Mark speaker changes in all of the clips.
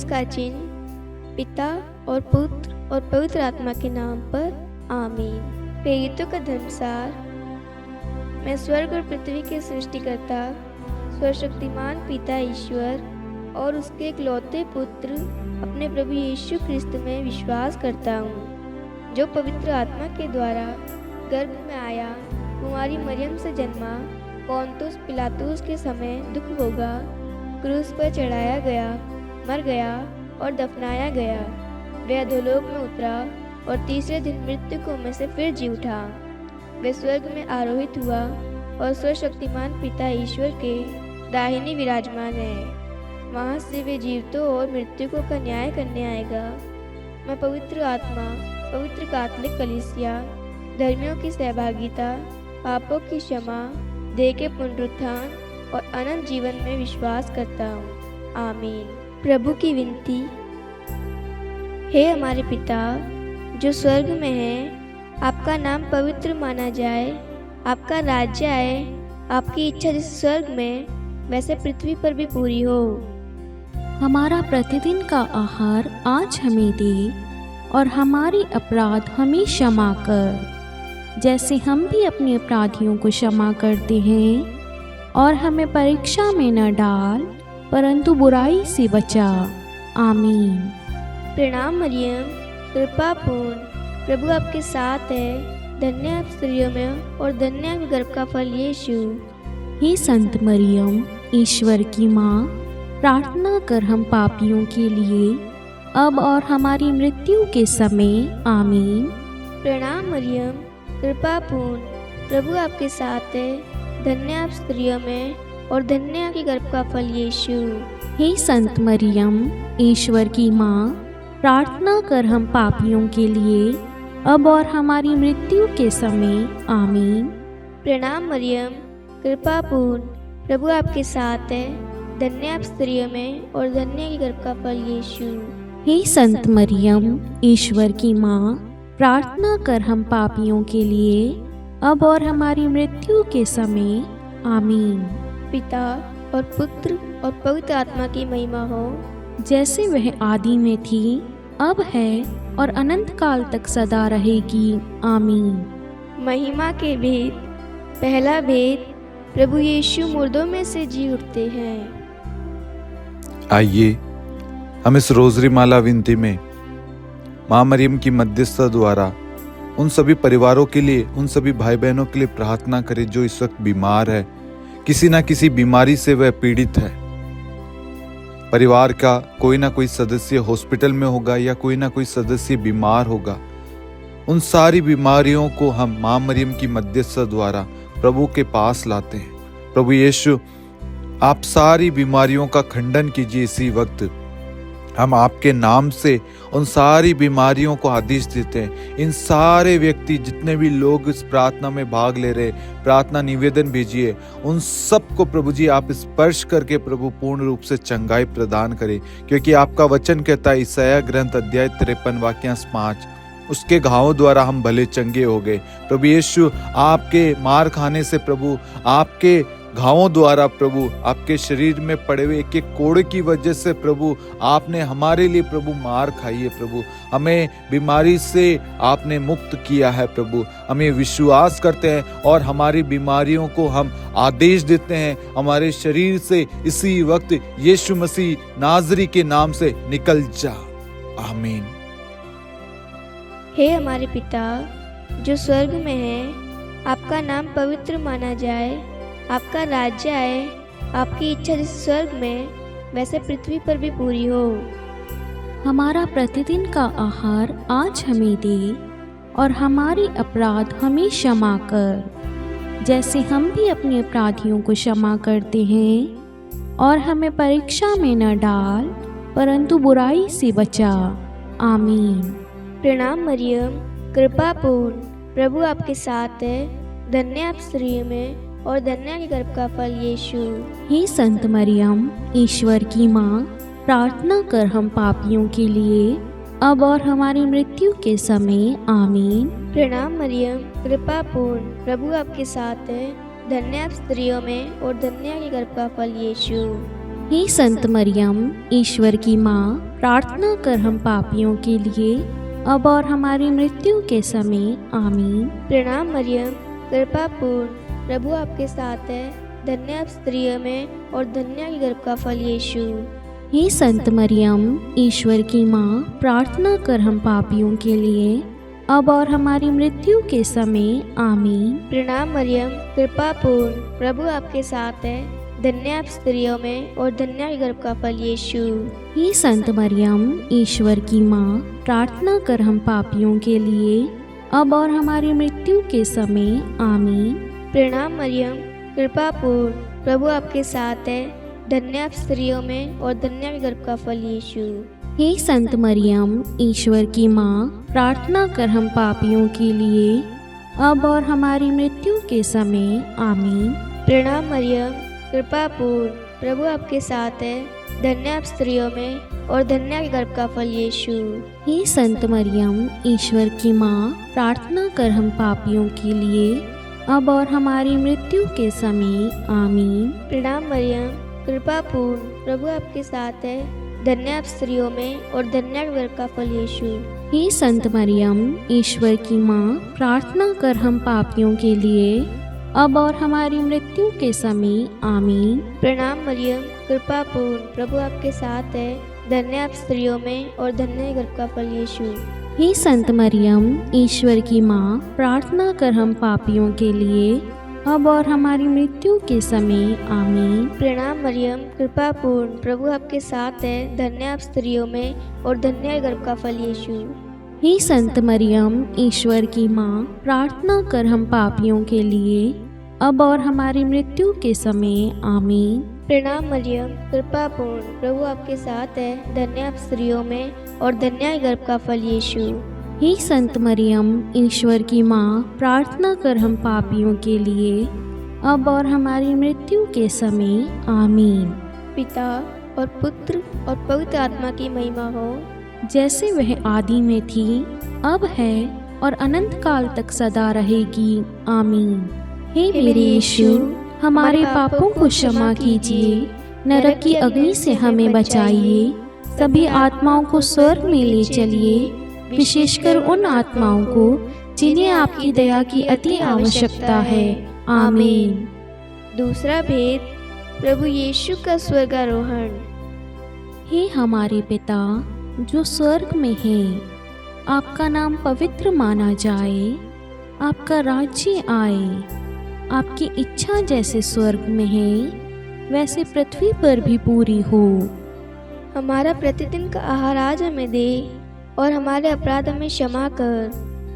Speaker 1: का चिन्ह पिता और पुत्र और पवित्र आत्मा के नाम पर आमीन। प्रेरितों का धर्मसार। मैं स्वर्ग और पृथ्वी के सृष्टिकर्ता सर्वशक्तिमान पिता ईश्वर और उसके इकलौते पुत्र अपने प्रभु यीशु ख्रिस्त में विश्वास करता हूँ, जो पवित्र आत्मा के द्वारा गर्भ में आया, कुमारी मरियम से जन्मा, पोंतुस पिलातुस के समय दुख भोगा, क्रूस पर चढ़ाया गया, मर गया और दफनाया गया। वह अधोलोक में उतरा और तीसरे दिन मृतकों में से फिर जी उठा। वह स्वर्ग में आरोहित हुआ और सर्वशक्तिमान पिता ईश्वर के दाहिने विराजमान है। वहाँ से वे जीवितों और मृतकों का न्याय करने आएगा। मैं पवित्र आत्मा, पवित्र कैथोलिक कलीसिया, धर्मियों की सहभागिता, पापों की क्षमा, देह के पुनरुत्थान और अनंत जीवन में विश्वास करता हूँ। आमीन। प्रभु की विनती। हे हमारे पिता जो स्वर्ग में है, आपका नाम पवित्र माना जाए, आपका राज्य आए, आपकी इच्छा जैसे स्वर्ग में वैसे पृथ्वी पर भी पूरी हो।
Speaker 2: हमारा प्रतिदिन का आहार आज हमें दे और हमारी अपराध हमें क्षमा कर, जैसे हम भी अपने अपराधियों को क्षमा करते हैं, और हमें परीक्षा में न डाल परंतु बुराई से बचा। आमीन।
Speaker 1: प्रणाम मरियम, कृपा पूर्ण, प्रभु आपके साथ है, धन्य आप स्त्रियों में और धन्य आपके गर्भ का फल यीशु।
Speaker 2: हे संत मरियम, ईश्वर की माँ, प्रार्थना कर हम पापियों के लिए अब और हमारी मृत्यु के समय। आमीन।
Speaker 1: प्रणाम मरियम, कृपा पूर्ण, प्रभु आपके साथ है, धन्य आप स्त्रियों में और धन्य आपके गर्भ का फल यीशु।
Speaker 2: हे संत मरियम, ईश्वर की माँ, प्रार्थना कर हम पापियों के लिए अब और हमारी मृत्यु के समय। आमीन।
Speaker 1: प्रणाम मरियम, कृपा पूर्ण, प्रभु आपके साथ है, धन्य आप स्त्रियों में और धन्य आपके गर्भ का फल यीशु।
Speaker 2: हे संत मरियम, ईश्वर की माँ, प्रार्थना कर हम पापियों के लिए अब और हमारी मृत्यु के समय। आमीन।
Speaker 1: पिता और पुत्र और पवित्र आत्मा की महिमा हो,
Speaker 2: जैसे वह आदि में थी, अब है और अनंत काल तक सदा रहेगी। आमीन।
Speaker 1: महिमा के भेद। पहला भेद, प्रभु यीशु मुर्दों में से जी उठते हैं।
Speaker 3: आइए हम इस रोजरी माला विनती में माँ मरियम की मध्यस्थता द्वारा उन सभी परिवारों के लिए, उन सभी भाई बहनों के लिए प्रार्थना करें जो इस वक्त बीमार है, किसी ना किसी बीमारी से वह पीड़ित है। परिवार का कोई ना कोई सदस्य हॉस्पिटल में होगा या कोई ना कोई सदस्य बीमार होगा। उन सारी बीमारियों को हम माँ मरियम की मध्यस्थता द्वारा प्रभु के पास लाते हैं। प्रभु यीशु, आप सारी बीमारियों का खंडन कीजिए। इसी वक्त हम आपके नाम से उन सारी बीमारियों को आदेश देते हैं। इन सारे व्यक्ति, जितने भी लोग इस प्रार्थना में भाग ले रहे, प्रार्थना निवेदन भेजिए, उन सबको प्रभु जी आप स्पर्श करके प्रभु पूर्ण रूप से चंगाई प्रदान करें, क्योंकि आपका वचन कहता है यशायाह ग्रंथ अध्याय 53 वाक्यांश 5, उसके घावों द्वारा हम भले चंगे हो गए। प्रभु यीशु, आपके मार खाने से प्रभु, आपके घावों द्वारा प्रभु, आपके शरीर में पड़े हुए एक एक कोड़े की वजह से प्रभु, आपने हमारे लिए प्रभु मार खाई है। प्रभु, हमें बीमारी से आपने मुक्त किया है। प्रभु, हमें विश्वास करते हैं और हमारी बीमारियों को हम आदेश देते हैं, हमारे शरीर से इसी वक्त यीशु मसीह नाजरी के नाम से निकल जा। आमीन।
Speaker 1: हे हमारे पिता जो स्वर्ग में है, आपका नाम पवित्र माना जाए, आपका राज्य आए, आपकी इच्छा जैसे स्वर्ग में वैसे पृथ्वी पर भी पूरी हो।
Speaker 2: हमारा प्रतिदिन का आहार आज हमें दे और हमारे अपराध हमें क्षमा कर, जैसे हम भी अपने अपराधियों को क्षमा करते हैं, और हमें परीक्षा में न डाल परंतु बुराई से बचा। आमीन।
Speaker 1: प्रणाम मरियम, कृपा पूर्ण, प्रभु आपके साथ है, धन्य आप स्त्रियों में और धन्य आपके गर्भ का फल यीशु।
Speaker 2: हे संत मरियम, ईश्वर की माँ, प्रार्थना कर हम पापियों के लिए अब और हमारी मृत्यु के समय। आमीन।
Speaker 1: प्रणाम मरियम, कृपा पूर्ण, प्रभु आपके साथ है, धन्य आप स्त्रियों में और धन्य आपके गर्भ का फल यीशु।
Speaker 2: हे संत मरियम, ईश्वर की माँ, प्रार्थना कर हम पापियों के लिए, अब और हमारी मृत्यु के समय। आमीन।
Speaker 1: प्रणाम मरियम, कृपा पूर्ण, प्रभु आपके साथ है, धन्य आप स्त्रियों में और धन्य आपके गर्भ का फल यीशु।
Speaker 2: हे संत मरियम, ईश्वर की माँ, प्रार्थना कर हम पापियों के लिए, अब और हमारी मृत्यु के समय। आमीन।
Speaker 1: प्रणाम मरियम, कृपा पूर्ण, प्रभु आपके साथ है, धन्य आप स्त्रियों में और धन्य आपके गर्भ का फल यीशु।
Speaker 2: हे संत मरियम, ईश्वर की माँ, प्रार्थना कर हम पापियों के लिए, अब और हमारी मृत्यु के समय। आमीन।
Speaker 1: प्रणाम मरियम, कृपा पूर्ण, प्रभु आपके साथ है, धन्य आप स्त्रियों में और धन्य आपके गर्भ का फल यीशु।
Speaker 2: हे संत मरियम, ईश्वर की माँ, प्रार्थना कर हम पापियों के लिए, अब और हमारी मृत्यु के समय। आमीन।
Speaker 1: प्रणाम मरियम, कृपा पूर्ण, प्रभु आपके साथ है, धन्य आप स्त्रियों में और धन्य आपके गर्भ का फल यीशु।
Speaker 2: हे संत मरियम, ईश्वर की माँ, प्रार्थना कर हम पापियों के लिए, अब और हमारी मृत्यु के समय। आमीन।
Speaker 1: प्रणाम मरियम, कृपा पूर्ण, प्रभु आपके साथ है, धन्य आप स्त्रियों में और धन्य आपके गर्भ का फल यीशु।
Speaker 2: हे संत मरियम, ईश्वर की माँ, प्रार्थना कर हम पापियों के लिए, अब और हमारी मृत्यु के समय। आमीन।
Speaker 1: प्रणाम मरियम, कृपा पूर्ण, प्रभु आपके साथ है, धन्य आप स्त्रियों में और धन्य आपके गर्भ का फल यीशु।
Speaker 2: हे संत मरियम, ईश्वर की माँ, प्रार्थना कर हम पापियों के लिए, अब और हमारी मृत्यु के समय। आमीन।
Speaker 1: प्रणाम मरियम, कृपा पूर्ण, प्रभु आपके साथ है, धन्य आप स्त्रियों में और धन्य आपके गर्भ का फल यीशु।
Speaker 2: हे संत मरियम, ईश्वर की माँ, प्रार्थना कर हम पापियों के लिए, अब और हमारी मृत्यु के समय। आमीन।
Speaker 1: प्रणाम मरियम, कृपा पूर्ण, प्रभु आपके साथ है, धन्य आप स्त्रियों में और धन्य आपके गर्भ का फल यीशु।
Speaker 2: हे संत मरियम, ईश्वर की माँ, प्रार्थना कर हम पापियों के लिए, अब और हमारी मृत्यु के समय। आमीन।
Speaker 1: पिता और पुत्र और पवित्र आत्मा की महिमा हो,
Speaker 2: जैसे वह आदि में थी, अब है और अनंत काल तक सदा रहेगी। आमीन। हे मेरे यीशु, हमारे पापों को क्षमा कीजिए, नरक की अग्नि से हमें बचाइए, सभी आत्माओं को स्वर्ग में ले चलिए, विशेषकर उन आत्माओं को जिन्हें आपकी दया की अति आवश्यकता है। आमीन।
Speaker 1: दूसरा भेद, प्रभु यीशु का स्वर्गारोहण।
Speaker 2: हे हमारे पिता जो स्वर्ग में है, आपका नाम पवित्र माना जाए, आपका राज्य आए, आपकी इच्छा जैसे स्वर्ग में है वैसे पृथ्वी पर भी पूरी हो।
Speaker 1: हमारा प्रतिदिन का आहार आज हमें दे और हमारे अपराध हमें क्षमा कर,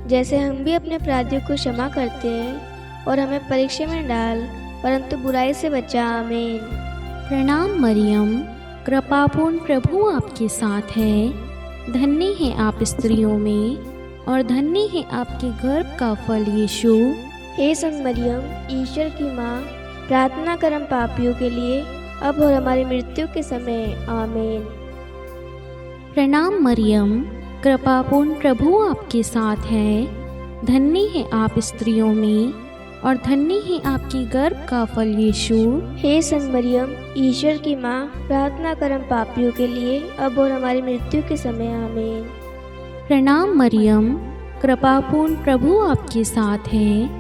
Speaker 1: जैसे हम भी अपने अपराधियों को क्षमा करते हैं, और हमें परीक्षा में डाल परंतु बुराई से बचा। आमीन।
Speaker 2: प्रणाम मरियम, कृपापूर्ण, प्रभु आपके साथ है, धन्य है आप स्त्रियों में और धन्य है आपके गर्भ का फल यीशु।
Speaker 1: हे संत मरियम, ईश्वर की माँ, प्रार्थना कर हम पापियों के लिए, अब और हमारी मृत्यु के समय। आमीन।
Speaker 2: प्रणाम मरियम, कृपापूर्ण, प्रभु आपके साथ है, धन्य है आप स्त्रियों में और धन्य है आपकी गर्भ का फल यीशु।
Speaker 1: हे संत मरियम, ईश्वर की माँ, प्रार्थना कर हम पापियों के लिए, अब और हमारी मृत्यु के समय। आमीन।
Speaker 2: प्रणाम मरियम, कृपापूर्ण, प्रभु आपके साथ है,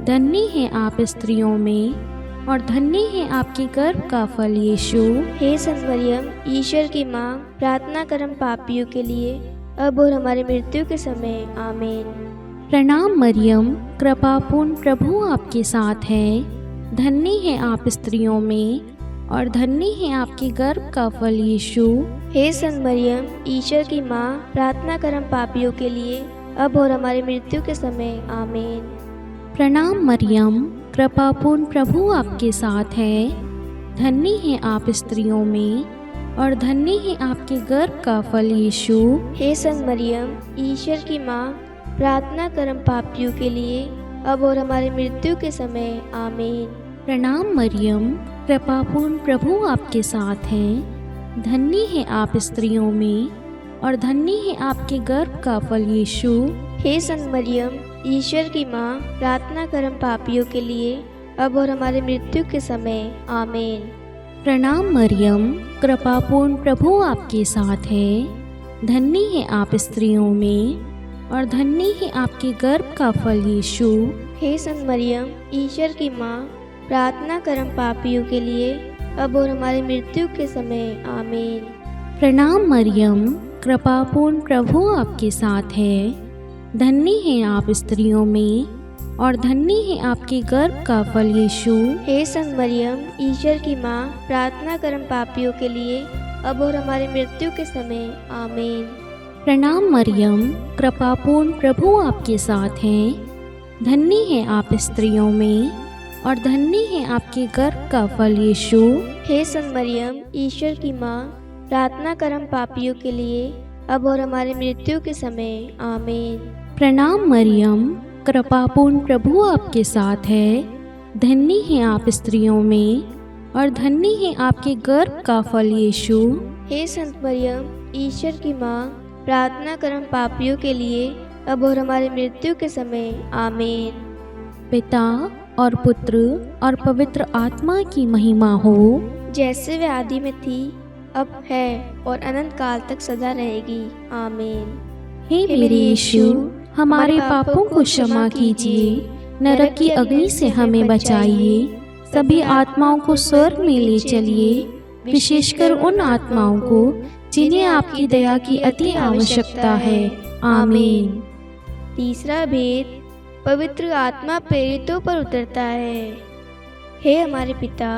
Speaker 2: धन्य है आप स्त्रियों में और धन्य है आपके गर्भ का फल यीशु।
Speaker 1: हे संत मरियम, ईश्वर की माँ, प्रार्थना कर हम पापियों के लिए, अब और हमारी मृत्यु के समय। आमीन।
Speaker 2: प्रणाम मरियम, कृपापूर्ण, प्रभु आपके साथ है, धन्य है आप स्त्रियों में और धन्य है आपके गर्भ का फल यीशु।
Speaker 1: हे संत मरियम, ईश्वर की माँ, प्रार्थना कर हम पापियों के लिए, अब और हमारी मृत्यु के समय। आमीन।
Speaker 2: प्रणाम मरियम, कृपापूर्ण, प्रभु आपके साथ है, धन्य है आप स्त्रियों में और धन्य है आपके गर्भ का फल यीशु।
Speaker 1: हे संत मरियम, ईश्वर की माँ, प्रार्थना कर हम पापियों के लिए, अब और हमारी मृत्यु के समय। आमीन।
Speaker 2: प्रणाम मरियम, कृपापूर्ण, प्रभु आपके साथ है, धन्य है आप स्त्रियों में और धन्य है आपके गर्भ का फल यीशु।
Speaker 1: हे संत मरियम, ईश्वर की माँ, प्रार्थना कर हम पापियों के लिए, अब और हमारे मृत्यु के समय। आमीन।
Speaker 2: प्रणाम मरियम, कृपापूर्ण प्रभु आपके साथ है। धन्य है आप स्त्रियों में और धन्य है आपके गर्भ का फल यीशु।
Speaker 1: हे संत मरियम, ईश्वर की माँ, प्रार्थना कर हम पापियों के लिए, अब और हमारी मृत्यु के समय। आमीन।
Speaker 2: प्रणाम मरियम, कृपापूर्ण प्रभु आपके साथ है। धन्य है आप स्त्रियों में और धन्य है आपके गर्भ का फल यीशु।
Speaker 1: हे संत मरियम, ईश्वर की माँ, प्रार्थना कर हम पापियों के लिए, अब और हमारी मृत्यु के समय। आमीन।
Speaker 2: प्रणाम मरियम, कृपापूर्ण प्रभु आपके साथ है। धन्य है आप स्त्रियों में और धन्य है आपके गर्भ का फल यीशु।
Speaker 1: हे संत मरियम, ईश्वर की माँ, प्रार्थना कर हम पापियों के लिए, अब और हमारी मृत्यु के समय। आमीन।
Speaker 2: प्रणाम मरियम, कृपापूर्ण प्रभु आपके साथ है। धन्य है आप स्त्रियों में और धन्य है आपके गर्भ का फल यीशु।
Speaker 1: हे संत मरियम, ईश्वर की माँ, प्रार्थना कर हम पापियों के लिए, अब और हमारी मृत्यु के समय। आमीन।
Speaker 2: पिता और पुत्र और पवित्र आत्मा की महिमा हो,
Speaker 1: जैसे वे आदि में थी, अब है और अनंत काल तक सदा रहेगी। आमीन।
Speaker 2: हे मेरे यीशु, हमारे पापों को क्षमा कीजिए, नरक की अग्नि से हमें बचाइए, सभी आत्माओं को स्वर्ग में ले चलिए, विशेषकर उन आत्माओं को जिन्हें आपकी दया की अति आवश्यकता है। आमीन।
Speaker 1: तीसरा भेद, पवित्र आत्मा प्रेरितों पर उतरता है। हे हमारे पिता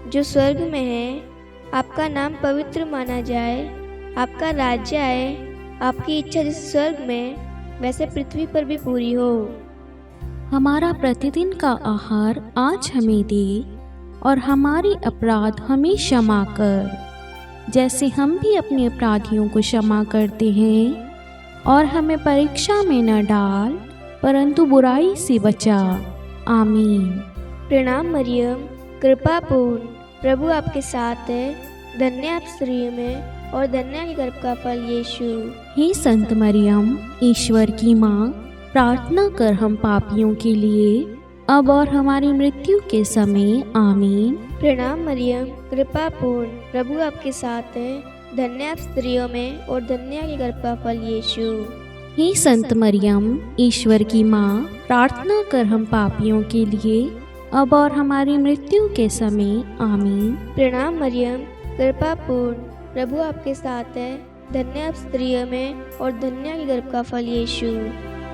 Speaker 1: जो स्वर्ग में है, आपका नाम पवित्र माना जाए, आपका राज्य आए, आपकी इच्छा जैसे स्वर्ग में वैसे पृथ्वी पर भी पूरी हो।
Speaker 2: हमारा प्रतिदिन का आहार आज हमें दे और हमारे अपराध हमें क्षमा कर, जैसे हम भी अपने अपराधियों को क्षमा करते हैं, और हमें परीक्षा में न डाल परंतु बुराई से बचा। आमीन।
Speaker 1: प्रणाम मरियम, कृपापूर्ण प्रभु आपके साथ है। धन्य आप स्त्रियों में और धन्य के गर्भ का फल यीशु।
Speaker 2: हे संत मरियम, ईश्वर की माँ, प्रार्थना कर हम पापियों के लिए, अब और हमारी मृत्यु के समय। आमीन।
Speaker 1: प्रणाम मरियम, कृपापूर्ण प्रभु आपके साथ है। धन्य आप स्त्रियों में और धन्य के गर्भ का फल यीशु।
Speaker 2: हे संत मरियम, ईश्वर की माँ, प्रार्थना कर हम पापियों के लिए, अब और हमारी मृत्यु के समय। आमीन।
Speaker 1: प्रणाम मरियम, कृपापूर्ण प्रभु आपके साथ है। धन्य आप स्त्रियों में और धन्य के गर्भ का फल यीशु।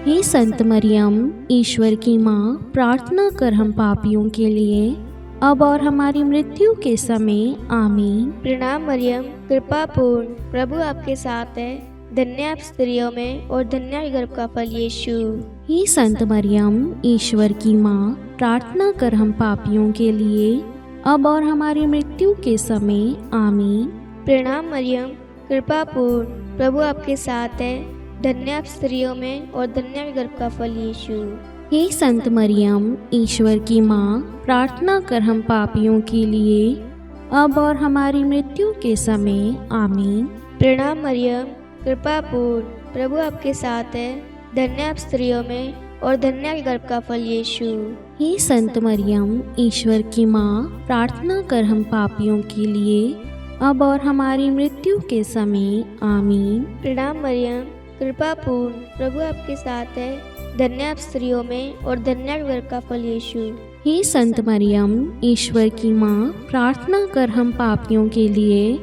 Speaker 2: हे संत मरियम, ईश्वर की माँ, प्रार्थना कर हम पापियों के लिए, अब और हमारी मृत्यु के समय। आमीन।
Speaker 1: प्रणाम मरियम, कृपापूर्ण प्रभु आपके साथ है। धन्य आप स्त्रियों में और धन्य के गर्भ का फल यीशु।
Speaker 2: हे संत मरियम, ईश्वर की माँ, प्रार्थना कर हम पापियों के लिए, अब और हमारी मृत्यु के समय। आमीन।
Speaker 1: प्रणाम मरियम, कृपापूर्ण प्रभु आपके साथ है। धन्य आप स्त्रियों में और धन्य के गर्भ का फल यीशु।
Speaker 2: हे संत मरियम, ईश्वर की माँ, प्रार्थना कर हम पापियों के लिए, अब और हमारी मृत्यु के समय। आमीन।
Speaker 1: प्रणाम मरियम, कृपापूर्ण प्रभु आपके साथ है। धन्य आप स्त्रियों में और धन्य के गर्भ का फल यीशु।
Speaker 2: हे संत मरियम, ईश्वर की माँ, प्रार्थना कर हम पापियों के लिए, अब और हमारी मृत्यु के समय। आमीन।
Speaker 1: प्रणाम मरियम, कृपापूर्ण प्रभु आपके साथ है। धन्य आप स्त्रियों में और धन्य के गर्भ का फल यीशु।
Speaker 2: हे संत मरियम, ईश्वर की माँ, प्रार्थना कर हम पापियों के लिए,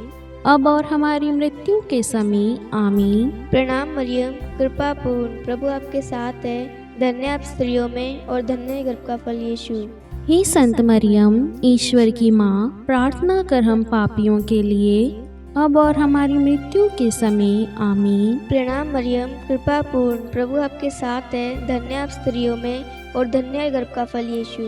Speaker 2: अब और हमारी मृत्यु के समय। आमीन।
Speaker 1: प्रणाम मरियम, कृपापूर्ण प्रभु आपके साथ है। धन्य आप स्त्रियों में और धन्य के गर्भ का फल यीशु।
Speaker 2: हे संत मरियम, ईश्वर की माँ, प्रार्थना कर हम पापियों के लिए, अब और हमारी मृत्यु के समय। आमीन।
Speaker 1: प्रणाम मरियम, कृपापूर्ण प्रभु आपके साथ है। धन्य आप स्त्रियों में और धन्य के गर्भ का फल यीशु।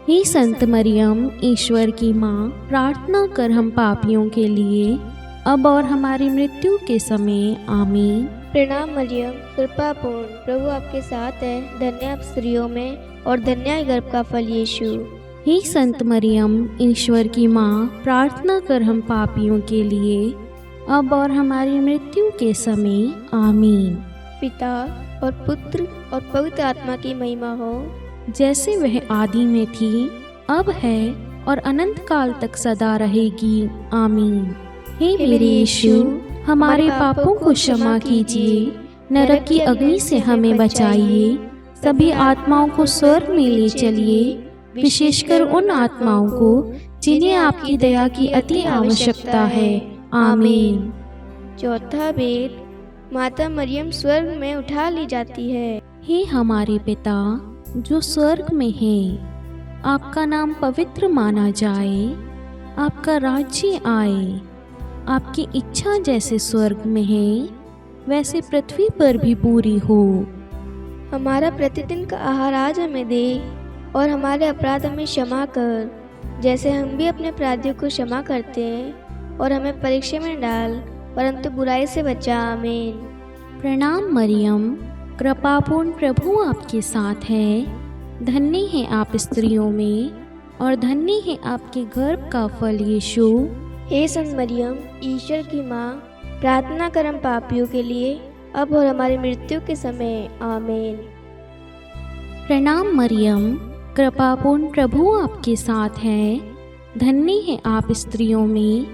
Speaker 2: हे संत मरियम, ईश्वर की माँ, प्रार्थना कर हम पापियों के लिए, अब और हमारी मृत्यु के समय। आमीन।
Speaker 1: प्रणाम मरियम, कृपापूर्ण प्रभु आपके साथ है। धन्य आप स्त्रियों में और धन्य के गर्भ का फल यीशु।
Speaker 2: हे संत मरियम, ईश्वर की माँ, प्रार्थना कर हम पापियों के लिए, अब और हमारी मृत्यु के समय। आमीन।
Speaker 1: पिता और पुत्र और पवित्र आत्मा की महिमा हो,
Speaker 2: जैसे वह आदि में थी, अब है और अनंत काल तक सदा रहेगी। आमीन। हे मेरे यीशु, हमारे पापों को क्षमा कीजिए, नरक की अग्नि से हमें बचाइए, सभी आत्माओं को स्वर्ग में ले चलिए, विशेषकर उन आत्माओं को जिन्हें आपकी दया की अति आवश्यकता है। आमीन।
Speaker 1: चौथा भेद, माता मरियम स्वर्ग में उठा ली जाती है।
Speaker 2: हे हमारे पिता जो स्वर्ग में है, आपका नाम पवित्र माना जाए, आपका राज्य आए, आपकी इच्छा जैसे स्वर्ग में है वैसे पृथ्वी पर भी पूरी हो।
Speaker 1: हमारा प्रतिदिन का आहार आज हमें दे, और हमारे अपराध हमें क्षमा कर, जैसे हम भी अपने अपराधियों को क्षमा करते हैं, और हमें परीक्षा में डाल, परंतु बुराई से बचा। आमीन।
Speaker 2: प्रणाम मरियम, कृपापूर्ण प्रभु आपके साथ है, धन्य है आप स्त्रियों में, और धन्य है आपके गर्भ का फल यीशु।
Speaker 1: हे संत मरियम, ईश्वर की माँ, प्रार्थना कर हम पापियों के लिए, अब और हमारी मृत्यु के समय। आमीन।
Speaker 2: प्रणाम मरियम, कृपापूर्ण प्रभु आपके साथ है, धन्य है आप स्त्रियों में,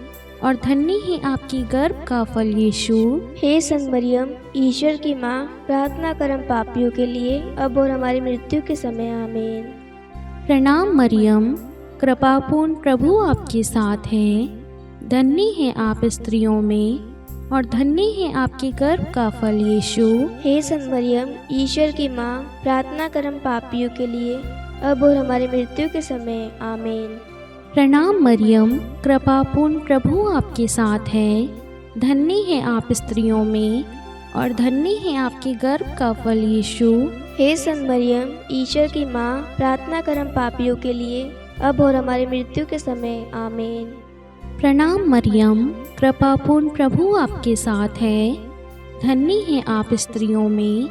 Speaker 2: और धन्य है आपकी गर्भ का फल यीशु।
Speaker 1: हे संत मरियम, ईश्वर की माँ, प्रार्थना कर हम पापियों के लिए, अब और हमारी मृत्यु के समय। आमीन।
Speaker 2: प्रणाम मरियम, कृपापूर्ण प्रभु आपके साथ है, धन्य है आप स्त्रियों में, और धन्य है आपके गर्भ का फल यीशु।
Speaker 1: हे संत मरियम, ईश्वर की माँ, प्रार्थना कर हम पापियों के लिए, अब और हमारी मृत्यु के समय। आमीन।
Speaker 2: प्रणाम मरियम, कृपापूर्ण प्रभु आपके साथ है, धन्य है आप स्त्रियों में, और धन्य है आपके गर्भ का फल यीशु।
Speaker 1: हे संत मरियम, ईश्वर की माँ, प्रार्थना कर हम पापियों के लिए, अब और हमारी मृत्यु के समय। आमीन।
Speaker 2: प्रणाम मरियम, कृपापूर्ण प्रभु आपके साथ है, धन्य है आप स्त्रियों में,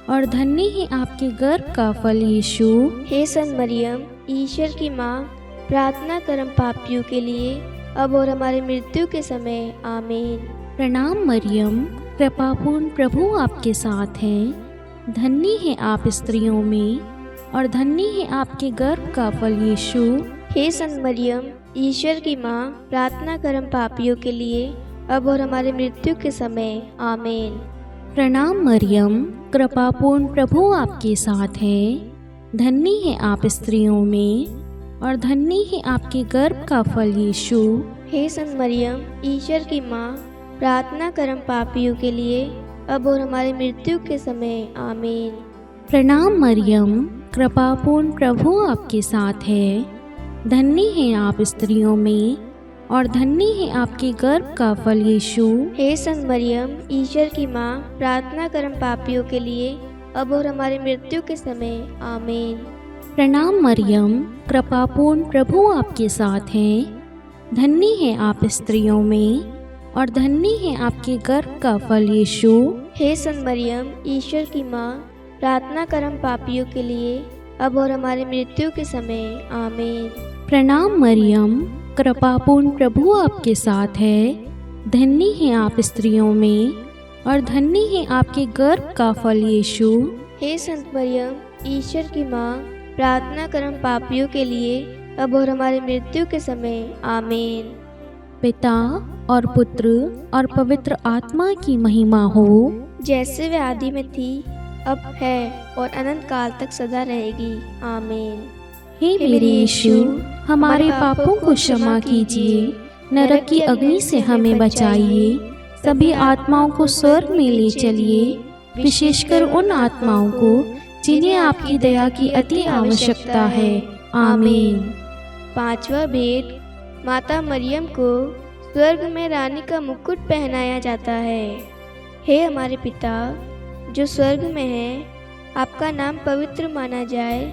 Speaker 2: और धन्य है आपके गर्भ का फल यीशु।
Speaker 1: हे संत मरियम, ईश्वर की माँ, प्रार्थना कर हम पापियों के लिए, अब और हमारी मृत्यु के समय। आमीन।
Speaker 2: प्रणाम मरियम, कृपापूर्ण प्रभु आपके साथ है, धन्य है आप स्त्रियों में, और धन्य है आपके गर्भ का फल यीशु।
Speaker 1: हे संत मरियम, ईश्वर की माँ, प्रार्थना कर हम पापियों के लिए, अब और हमारी मृत्यु के समय। आमीन।
Speaker 2: प्रणाम मरियम, कृपापूर्ण प्रभु आपके साथ है, धन्य है आप स्त्रियों में, और धन्य है आपके गर्भ का फल यीशु।
Speaker 1: हे संत मरियम, ईश्वर की माँ, प्रार्थना कर हम पापियों के लिए, अब और हमारी मृत्यु के समय। आमीन।
Speaker 2: प्रणाम मरियम, कृपापूर्ण प्रभु आपके साथ है, धन्य है आप स्त्रियों में, और धन्य है आपके गर्भ का फल यीशु।
Speaker 1: हे संत मरियम, ईश्वर की माँ, प्रार्थना कर हम पापियों के लिए, अब और हमारी मृत्यु के समय। आमीन।
Speaker 2: प्रणाम मरियम, कृपापूर्ण प्रभु आपके साथ है, धन्य है आप स्त्रियों में, और धन्य है आपके गर्भ का फल यीशु।
Speaker 1: हे संत मरियम, ईश्वर की माँ, प्रार्थना कर हम पापियों के लिए, अब और हमारी मृत्यु के समय। आमीन।
Speaker 2: प्रणाम मरियम, कृपापूर्ण प्रभु आपके साथ है, धन्य है आप स्त्रियों में, और धन्य है आपके गर्भ का फल यीशु।
Speaker 1: हे संत मरियम, ईश्वर की माँ, प्रार्थना कर हम पापियों के लिए, अब और हमारी मृत्यु के समय। आमीन।
Speaker 2: पिता और पुत्र और पवित्र आत्मा की महिमा हो,
Speaker 1: जैसे वे आदि में थी, अब है, और अनंत काल तक सदा रहेगी। आमीन।
Speaker 2: हे मेरे यीशु, हमारे पापों को क्षमा कीजिए, नरक की अग्नि से हमें बचाइए, सभी आत्माओं को स्वर्ग में ले चलिए, विशेषकर उन आत्माओं को जिन्हें आपकी दया की अति आवश्यकता है। आमीन।
Speaker 1: पांचवा भेद, माता मरियम को स्वर्ग में रानी का मुकुट पहनाया जाता है। हे हमारे पिता जो स्वर्ग में है, आपका नाम पवित्र माना जाए,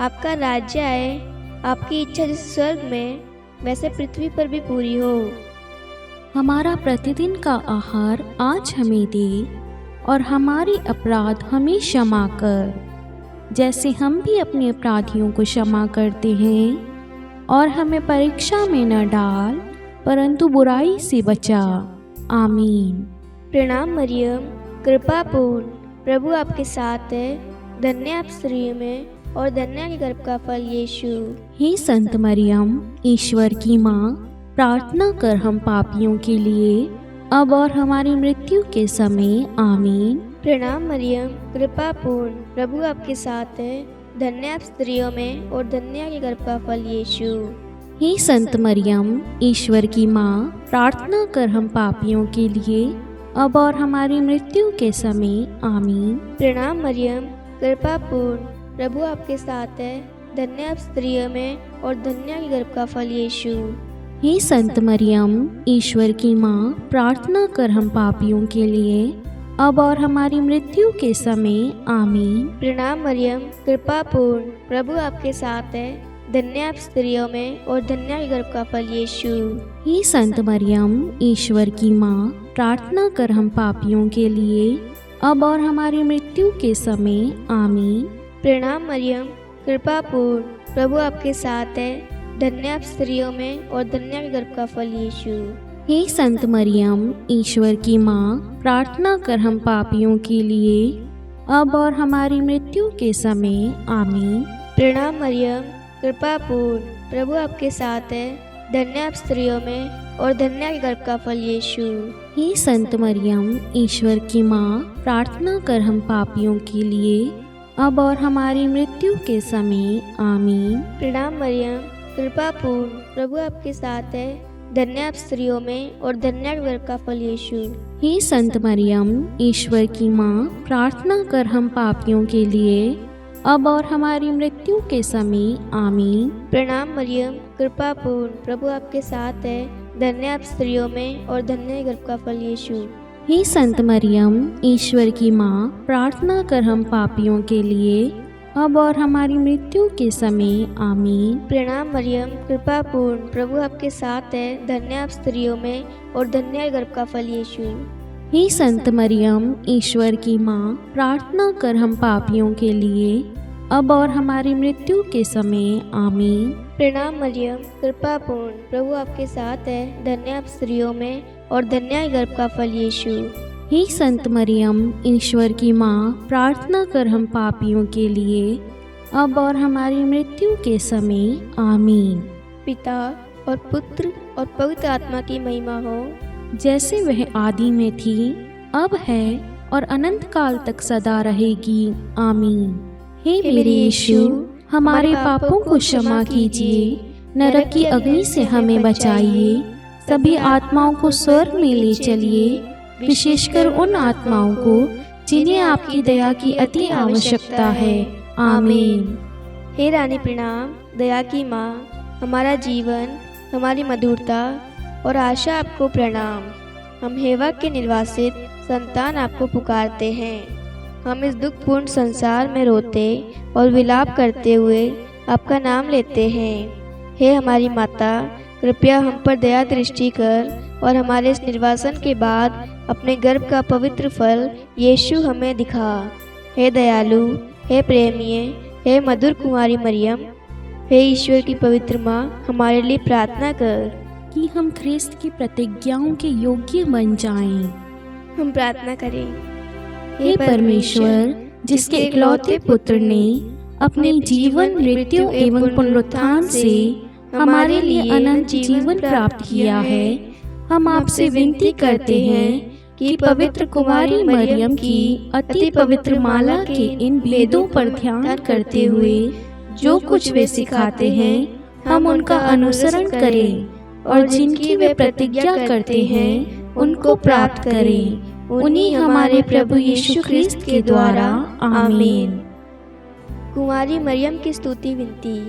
Speaker 1: आपका राज्य आए, आपकी इच्छा जैसे स्वर्ग में वैसे पृथ्वी पर भी पूरी हो।
Speaker 2: हमारा प्रतिदिन का आहार आज हमें दे, और हमारे अपराध हमें क्षमा कर, जैसे हम भी अपने अपराधियों को क्षमा करते हैं, और हमें परीक्षा में न डाल, परंतु बुराई से बचा। आमीन।
Speaker 1: प्रणाम मरियम, कृपापूर्ण, प्रभु आपके साथ है, धन्य आप स्त्रियों में, और धन्य है गर्भ का फल यीशु।
Speaker 2: हे संत मरियम, ईश्वर की माँ, प्रार्थना कर हम पापियों के लिए, अब और हमारी मृत्यु के समय। आमीन।
Speaker 1: प्रणाम मरियम, कृपा पूर्ण, प्रभु आपके साथ है, धन्य आप स्त्रियों में और धन्य है गर्भ का फल यीशु।
Speaker 2: हे संत मरियम, ईश्वर की माँ, प्रार्थना कर हम पापियों के लिए, अब और हमारी मृत्यु के समय। आमीन।
Speaker 1: प्रणाम मरियम, कृपा पूर्ण, प्रभु आपके साथ है, धन्य आप स्त्रियों में और धन्य है गर्भ का फल यीशु।
Speaker 2: हे संत मरियम, ईश्वर की माँ, प्रार्थना कर हम पापियों के लिए, अब और हमारी मृत्यु के समय। आमीन।
Speaker 1: प्रणाम मरियम, कृपा पूर्ण, प्रभु आपके साथ है, धन्य आप स्त्रियों में और धन्य है गर्भ का फल यीशु।
Speaker 2: हे संत मरियम, ईश्वर की माँ, प्रार्थना कर हम पापियों के लिए, अब और हमारी मृत्यु के समय। आमीन।
Speaker 1: प्रणाम मरियम, कृपा पूर्ण, प्रभु आपके साथ है, धन्य आप स्त्रियों में और धन्य है गर्भ का फल यीशु।
Speaker 2: हे संत मरियम, ईश्वर की माँ, प्रार्थना कर हम पापियों के लिए, अब और हमारी मृत्यु के समय। आमीन।
Speaker 1: प्रणाम मरियम, कृपा पूर्ण, प्रभु आपके साथ है, धन्य आप स्त्रियों में और धन्य है गर्भ का फल यीशु।
Speaker 2: हे संत मरियम, ईश्वर की माँ, प्रार्थना कर हम पापियों के लिए, अब और हमारी मृत्यु के समय। आमीन।
Speaker 1: प्रणाम मरियम, कृपा पूर्ण, प्रभु आपके साथ है, धन्य आप स्त्रियों में और धन्य है गर्भ का फल यीशु।
Speaker 2: हे संत मरियम, ईश्वर की माँ, प्रार्थना कर हम पापियों के लिए, अब और हमारी मृत्यु के समय। आमीन।
Speaker 1: प्रणाम मरियम, कृपा पूर्ण, प्रभु आपके साथ है, धन्य आप स्त्रियों में और धन्य है गर्भ का फल यीशु।
Speaker 2: हे संत मरियम, ईश्वर की माँ, प्रार्थना कर हम पापियों के लिए, अब और हमारी मृत्यु के समय। आमीन।
Speaker 1: प्रणाम मरियम, कृपा पूर्ण, प्रभु आपके साथ है, धन्य आप स्त्रियों में और धन्य है गर्भ का फल यीशु।
Speaker 2: हे संत मरियम, ईश्वर की माँ, प्रार्थना कर हम पापियों के लिए, अब और हमारी मृत्यु के समय। आमीन।
Speaker 1: प्रणाम मरियम, कृपा पूर्ण, प्रभु आपके साथ है, धन्य आप स्त्रियों में और धन्य है गर्भ का फल यीशु।
Speaker 2: हे संत मरियम, ईश्वर की माँ, प्रार्थना कर हम पापियों के लिए, अब और हमारी मृत्यु के समय। आमीन।
Speaker 1: पिता और पुत्र और पवित्र आत्मा की महिमा हो,
Speaker 2: जैसे वह आदि में थी, अब है और अनंत काल तक सदा रहेगी। आमीन। हे मेरे यीशु, हमारे पापों को क्षमा कीजिए, नरक की अग्नि से हमें बचाइए, सभी आत्माओं को स्वर्ग में ले चलिए, विशेषकर उन आत्माओं को जिन्हें आपकी दया की अति आवश्यकता है। आमीन।
Speaker 1: हे रानी प्रणाम, दया की माँ, हमारा जीवन, हमारी मधुरता और आशा आपको प्रणाम। हम हेवा के निर्वासित संतान आपको पुकारते हैं। हम इस दुखपूर्ण संसार में रोते और विलाप करते हुए आपका नाम लेते हैं। हे हमारी माता, कृपया हम पर दया दृष्टि कर और हमारे इस निर्वासन के बाद अपने गर्भ का पवित्र फल यीशु हमें दिखा। हे दयालु, हे प्रेमीय, हे मधुर कुमारी मरियम, हे ईश्वर की पवित्र माँ, हमारे लिए प्रार्थना कर
Speaker 2: कि हम ख्रिस्त की प्रतिज्ञाओं के योग्य बन जाएं।
Speaker 1: हम प्रार्थना करें।
Speaker 2: हे परमेश्वर, जिसके इकलौते पुत्र ने अपने जीवन, मृत्यु एवं पुनरुत्थान से हमारे लिए अनंत जीवन प्राप्त किया है, हम आपसे विनती करते हैं कि पवित्र कुमारी मरियम की अति पवित्र माला के इन भेदों पर ध्यान करते हुए जो कुछ वे सिखाते हैं, हम उनका अनुसरण करें और जिनकी वे प्रतिज्ञा करते हैं उनको प्राप्त करें। उन्हीं हमारे प्रभु यीशु ख्रिस्त के द्वारा। आमीन।
Speaker 1: कुमारी मरियम की स्तुति विनती।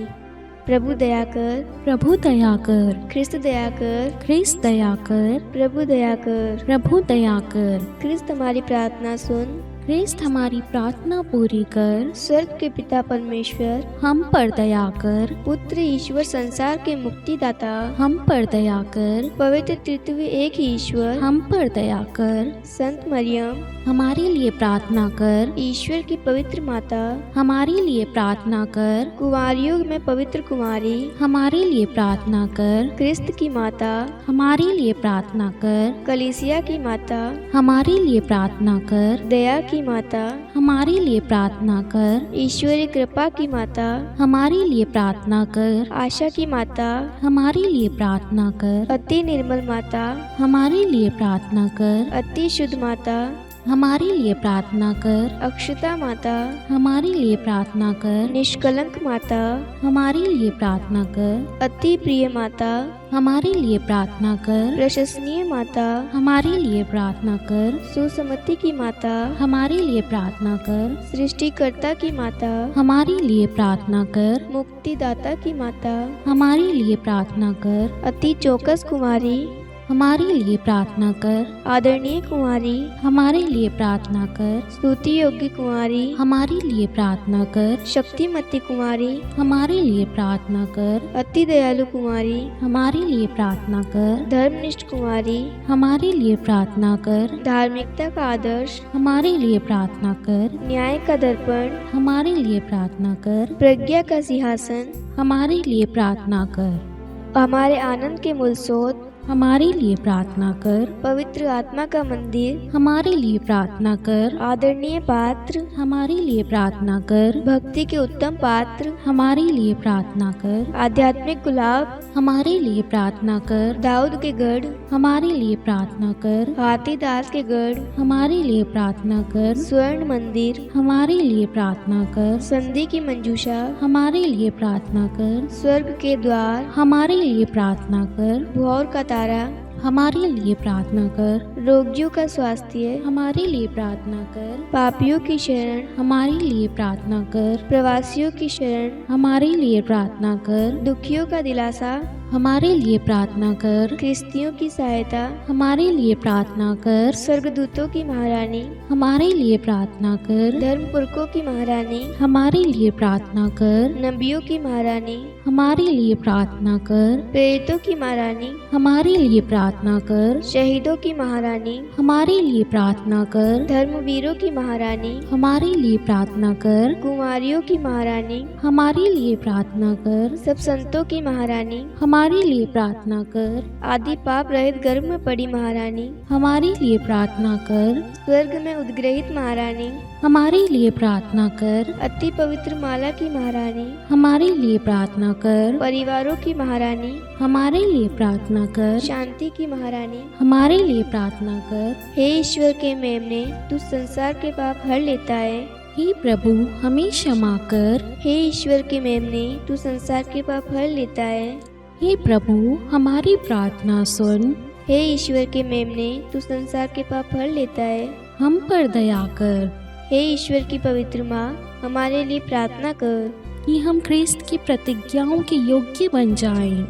Speaker 1: प्रभु दया कर,
Speaker 2: प्रभु दया कर,
Speaker 1: ख्रिस्त दया कर,
Speaker 2: ख्रिस्त दया कर,
Speaker 1: प्रभु दया कर,
Speaker 2: प्रभु दया कर।
Speaker 1: ख्रिस्त हमारी प्रार्थना सुन,
Speaker 2: ख्रिस्त हमारी प्रार्थना पूरी कर।
Speaker 1: स्वर्ग के पिता परमेश्वर,
Speaker 2: हम पर दया कर।
Speaker 1: पुत्र ईश्वर संसार के मुक्तिदाता,
Speaker 2: हम पर दया कर।
Speaker 1: पवित्र तृतीय एक ही ईश्वर,
Speaker 2: हम पर दया कर।
Speaker 1: संत मरियम,
Speaker 2: हमारे लिए प्रार्थना कर।
Speaker 1: ईश्वर की पवित्र माता,
Speaker 2: हमारे लिए प्रार्थना कर।
Speaker 1: कुंवारियों में पवित्र कुमारी,
Speaker 2: हमारे लिए प्रार्थना कर।
Speaker 1: ख्रिस्त की माता,
Speaker 2: हमारे लिए प्रार्थना कर।
Speaker 1: कलीसिया की माता,
Speaker 2: हमारे लिए प्रार्थना कर।
Speaker 1: दया की की माता,
Speaker 2: हमारे लिए प्रार्थना कर।
Speaker 1: ईश्वरीय कृपा की माता,
Speaker 2: हमारे लिए प्रार्थना कर।
Speaker 1: आशा की माता,
Speaker 2: हमारे लिए प्रार्थना कर।
Speaker 1: अति निर्मल माता,
Speaker 2: हमारे लिए प्रार्थना कर।
Speaker 1: अति शुद्ध माता,
Speaker 2: हमारे लिए प्रार्थना कर।
Speaker 1: अक्षता माता,
Speaker 2: हमारे लिए प्रार्थना कर।
Speaker 1: निष्कलंक माता,
Speaker 2: हमारे लिए प्रार्थना कर।
Speaker 1: अति प्रिय माता,
Speaker 2: हमारे लिए प्रार्थना कर।
Speaker 1: प्रशंसनीय माता,
Speaker 2: हमारे लिए प्रार्थना कर।
Speaker 1: सुसमति की माता,
Speaker 2: हमारे लिए प्रार्थना कर।
Speaker 1: सृष्टिकर्ता की माता,
Speaker 2: हमारे लिए प्रार्थना कर।
Speaker 1: मुक्तिदाता की माता,
Speaker 2: हमारे लिए प्रार्थना कर।
Speaker 1: अति चौकस कुमारी,
Speaker 2: हमारे लिए प्रार्थना कर।
Speaker 1: आदरणीय कुमारी,
Speaker 2: हमारे लिए प्रार्थना कर।
Speaker 1: स्तुति योग्य कुमारी,
Speaker 2: हमारे लिए प्रार्थना कर।
Speaker 1: शक्तिमती कुमारी,
Speaker 2: हमारे लिए प्रार्थना कर।
Speaker 1: अति दयालु कुमारी,
Speaker 2: हमारे लिए प्रार्थना कर।
Speaker 1: धर्मनिष्ठ कुमारी,
Speaker 2: हमारे लिए प्रार्थना कर।
Speaker 1: धार्मिकता का आदर्श,
Speaker 2: हमारे लिए प्रार्थना कर।
Speaker 1: न्याय का दर्पण,
Speaker 2: हमारे लिए प्रार्थना कर।
Speaker 1: प्रज्ञा का सिंहासन,
Speaker 2: हमारे लिए प्रार्थना कर।
Speaker 1: हमारे आनंद के मूल स्रोत,
Speaker 2: हमारे लिए प्रार्थना कर।
Speaker 1: पवित्र आत्मा का मंदिर,
Speaker 2: हमारे लिए प्रार्थना कर।
Speaker 1: आदरणीय पात्र,
Speaker 2: हमारे लिए प्रार्थना कर।
Speaker 1: भक्ति के उत्तम पात्र,
Speaker 2: हमारे लिए प्रार्थना कर।
Speaker 1: आध्यात्मिक गुलाब,
Speaker 2: हमारे लिए प्रार्थना कर।
Speaker 1: दाऊद के गढ़,
Speaker 2: हमारे लिए प्रार्थना कर।
Speaker 1: हाथीदास के गढ़,
Speaker 2: हमारे लिए प्रार्थना कर।
Speaker 1: स्वर्ण मंदिर,
Speaker 2: हमारे लिए प्रार्थना कर।
Speaker 1: संधि की मंजूषा,
Speaker 2: हमारे लिए प्रार्थना कर।
Speaker 1: स्वर्ग के द्वार,
Speaker 2: हमारे लिए प्रार्थना कर।
Speaker 1: भौर का तारा,
Speaker 2: हमारे लिए प्रार्थना कर।
Speaker 1: रोगियों का स्वास्थ्य,
Speaker 2: हमारे लिए प्रार्थना कर।
Speaker 1: पापियों की शरण,
Speaker 2: हमारे लिए प्रार्थना कर।
Speaker 1: प्रवासियों की शरण,
Speaker 2: हमारे लिए प्रार्थना कर।
Speaker 1: दुखियों का दिलासा,
Speaker 2: हमारे लिए प्रार्थना कर।
Speaker 1: क्रिस्तियों की सहायता,
Speaker 2: हमारे लिए प्रार्थना कर।
Speaker 1: स्वर्गदूतों की महारानी,
Speaker 2: हमारे लिए प्रार्थना कर।
Speaker 1: धर्मपुरखों की महारानी,
Speaker 2: हमारे लिए प्रार्थना कर।
Speaker 1: नबियों की महारानी,
Speaker 2: हमारे लिए प्रार्थना कर।
Speaker 1: प्रेरितों की महारानी,
Speaker 2: हमारे लिए प्रार्थना कर।
Speaker 1: शहीदों की महारानी,
Speaker 2: हमारे लिए प्रार्थना कर।
Speaker 1: धर्मवीरों की महारानी,
Speaker 2: हमारे लिए प्रार्थना कर।
Speaker 1: कुमारियों की महारानी,
Speaker 2: हमारे लिए प्रार्थना कर।
Speaker 1: सब संतों की महारानी,
Speaker 2: हमारे लिए प्रार्थना कर।
Speaker 1: आदि पाप रहित गर्भ में पड़ी महारानी,
Speaker 2: हमारे लिए प्रार्थना कर।
Speaker 1: स्वर्ग में उद्ग्रहित महारानी,
Speaker 2: हमारे लिए प्रार्थना कर।
Speaker 1: अति पवित्र माला की महारानी,
Speaker 2: हमारे लिए प्रार्थना कर।
Speaker 1: परिवारों की महारानी,
Speaker 2: हमारे लिए प्रार्थना कर।
Speaker 1: शांति की महारानी,
Speaker 2: हमारे लिए प्रार्थना कर।
Speaker 1: हे ईश्वर के मेमने, तू संसार के पाप हर लेता है।
Speaker 2: हे प्रभु हमें क्षमा कर।
Speaker 1: हे ईश्वर के मेमने, तू संसार के पाप हर लेता है।
Speaker 2: हे प्रभु हमारी प्रार्थना सुन।
Speaker 1: हे ईश्वर के मेमने, तू संसार के पाप हर लेता है।
Speaker 2: हम पर दया कर।
Speaker 1: हे ईश्वर की पवित्र माँ, हमारे लिए प्रार्थना कर
Speaker 2: कि हम ख्रिस्त की प्रतिज्ञाओं के योग्य बन जाएं।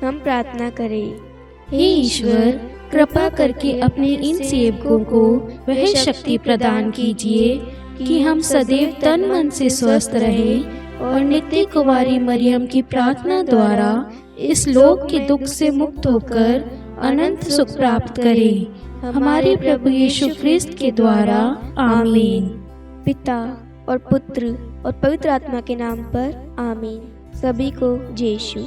Speaker 1: हम प्रार्थना करें।
Speaker 2: हे ईश्वर कृपा करके अपने इन सेवकों को वह शक्ति प्रदान कीजिए कि हम सदैव तन मन से स्वस्थ रहें और नित्य कुमारी मरियम की प्रार्थना द्वारा इस लोक के दुख से मुक्त होकर अनंत सुख प्राप्त करें। हमारे प्रभु यीशु ख्रिस्त के द्वारा आमीन।
Speaker 1: पिता और पुत्र और पवित्र आत्मा के नाम पर आमीन। सभी को जय यीशु।